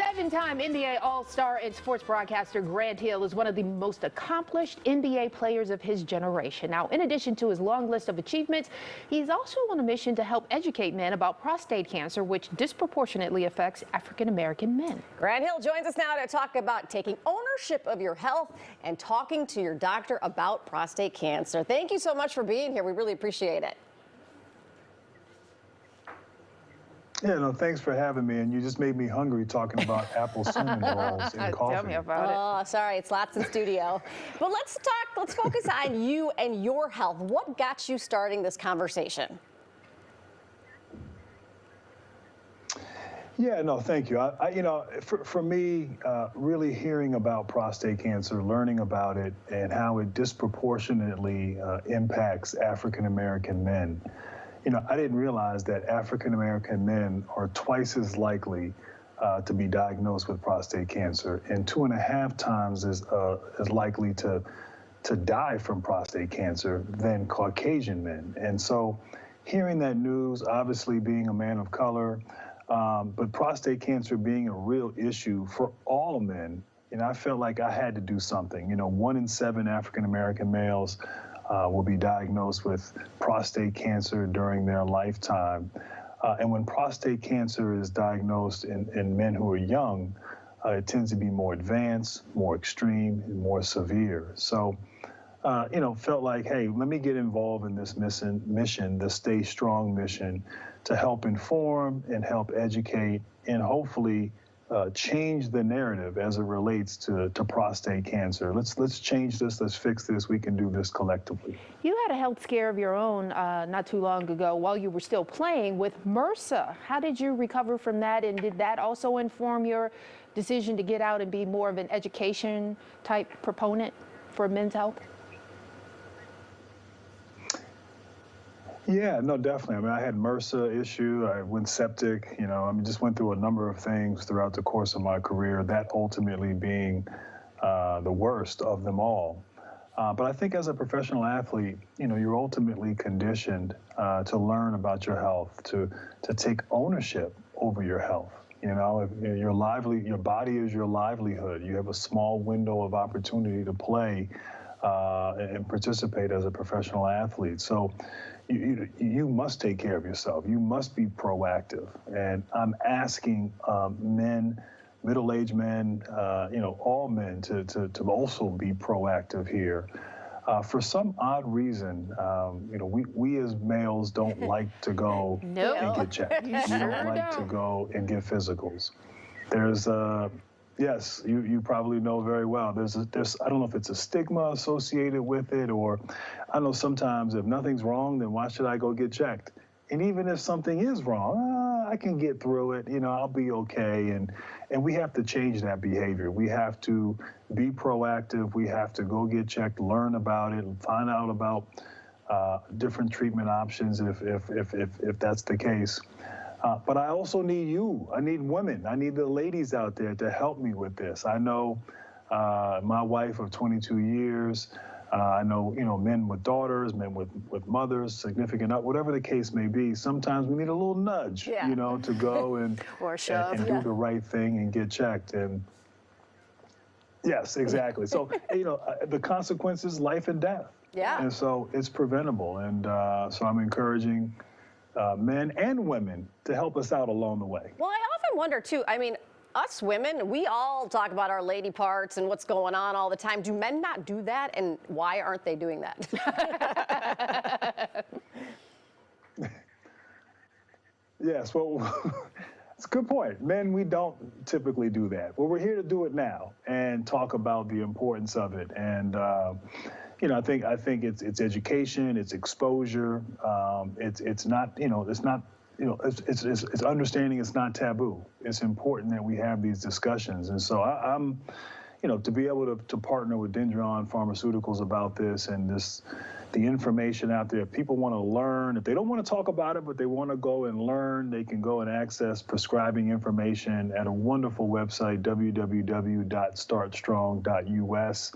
Seven-time NBA All-Star and sports broadcaster Grant Hill is one of the most accomplished NBA players of his generation. Now, in addition to his long list of achievements, he's also on a mission to help educate men about prostate cancer, which disproportionately affects African-American men. Grant Hill joins us now to talk about taking ownership of your health and talking to your doctor about prostate cancer. Thank you so much for being here. We really appreciate it. Yeah, no, thanks for having me. And you just made me hungry talking about apple cinnamon rolls and coffee. Tell me about it. Oh, sorry, it's lots in studio. But let's focus on you and your health. What got you starting this conversation? Yeah, no, thank you. For me, really hearing about prostate cancer, learning about it, and how it disproportionately impacts African-American men. I didn't realize that African-American men are twice as likely to be diagnosed with prostate cancer and 2.5 times as likely to die from prostate cancer than Caucasian men. And so hearing that news, obviously being a man of color, but prostate cancer being a real issue for all men, I felt like I had to do something. 1 in 7 African-American males will be diagnosed with prostate cancer during their lifetime. And when prostate cancer is diagnosed in men who are young, it tends to be more advanced, more extreme, and more severe. So, felt like, hey, let me get involved in this mission, the Stay Strong mission, to help inform and help educate and hopefully change the narrative as it relates to prostate cancer. Let's change this. Let's fix this. We can do this collectively. You had a health scare of your own not too long ago while you were still playing with MRSA. How did you recover from that? And did that also inform your decision to get out and be more of an education type proponent for men's health? Yeah, no, definitely. I mean, I had MRSA issue. I went septic. Just went through a number of things throughout the course of my career, that ultimately being the worst of them all. But I think as a professional athlete, you're ultimately conditioned to learn about your health, to take ownership over your health. Your body is your livelihood. You have a small window of opportunity to play and participate as a professional athlete. So you must take care of yourself. You must be proactive. And I'm asking men, middle-aged men, all men to also be proactive here. For some odd reason, we as males don't like to go and get checked. We don't like to go and get physicals. There's yes, you probably know very well. There's I don't know if it's a stigma associated with it, or I know sometimes if nothing's wrong, then why should I go get checked? And even if something is wrong, I can get through it. I'll be okay. And we have to change that behavior. We have to be proactive. We have to go get checked, learn about it, and find out about different treatment options if that's the case. But I also need you. I need women. I need the ladies out there to help me with this. I know my wife of 22 years. I know, men with daughters, men with mothers, significant, whatever the case may be. Sometimes we need a little nudge, to go and do the right thing and get checked. And yes, exactly. So, the consequences, life and death. Yeah. And so it's preventable. And so I'm encouraging men and women to help us out along the way. Well, I often wonder, too, us women, we all talk about our lady parts and what's going on all the time. Do men not do that? And why aren't they doing that? Yes, well, it's a good point. Men, we don't typically do that. Well, we're here to do it now and talk about the importance of it. And, I think it's education, it's exposure. It's not, it's understanding it's not taboo. It's important that we have these discussions. And so I'm, to be able to partner with Dendron Pharmaceuticals about this and the information out there. If people want to learn, if they don't want to talk about it, but they want to go and learn, they can go and access prescribing information at a wonderful website, www.startstrong.us.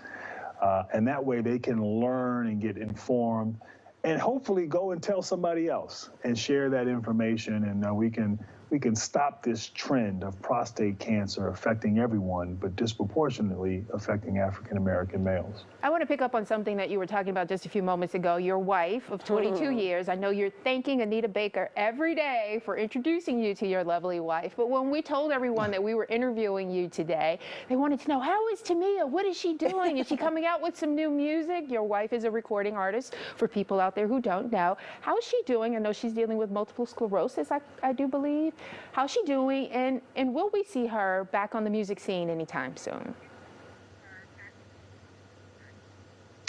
And that way they can learn and get informed and hopefully go and tell somebody else and share that information, and we can we can stop this trend of prostate cancer affecting everyone, but disproportionately affecting African American males. I want to pick up on something that you were talking about just a few moments ago. Your wife of 22 years, I know you're thanking Anita Baker every day for introducing you to your lovely wife, but when we told everyone that we were interviewing you today, they wanted to know, how is Tamia? What is she doing? Is she coming out with some new music? Your wife is a recording artist, for people out there who don't know. How is she doing? I know she's dealing with multiple sclerosis, I do believe. How's she doing? And will we see her back on the music scene anytime soon?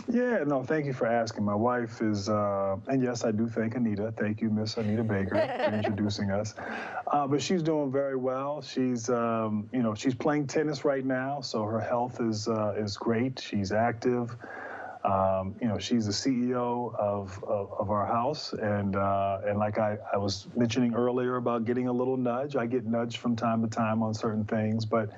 Yeah, no, thank you for asking. My wife is, and yes, I do thank Anita. Thank you, Miss Anita Baker, for introducing us. But she's doing very well. She's, she's playing tennis right now, so her health is great. She's active. She's the CEO of our house, and like I was mentioning earlier about getting a little nudge. I get nudged from time to time on certain things, but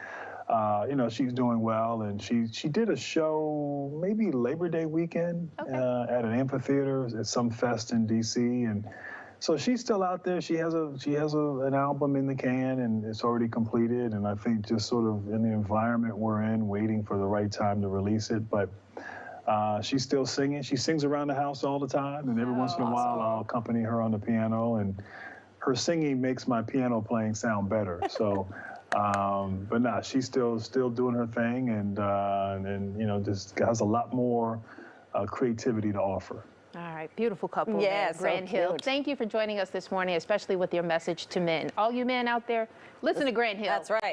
she's doing well, and she did a show maybe Labor Day weekend at an amphitheater at some fest in DC, and so she's still out there. She has an album in the can, and it's already completed, and I think just sort of in the environment we're in, waiting for the right time to release it, but. She's still singing. She sings around the house all the time, and every once in a while I'll accompany her on the piano, and her singing makes my piano playing sound better. So, but nah, she's still doing her thing, and just has a lot more creativity to offer. All right, beautiful couple. Yeah, there, Grant Hill. cute. Thank you for joining us this morning, especially with your message to men. All you men out there, listen to Grant Hill. That's right.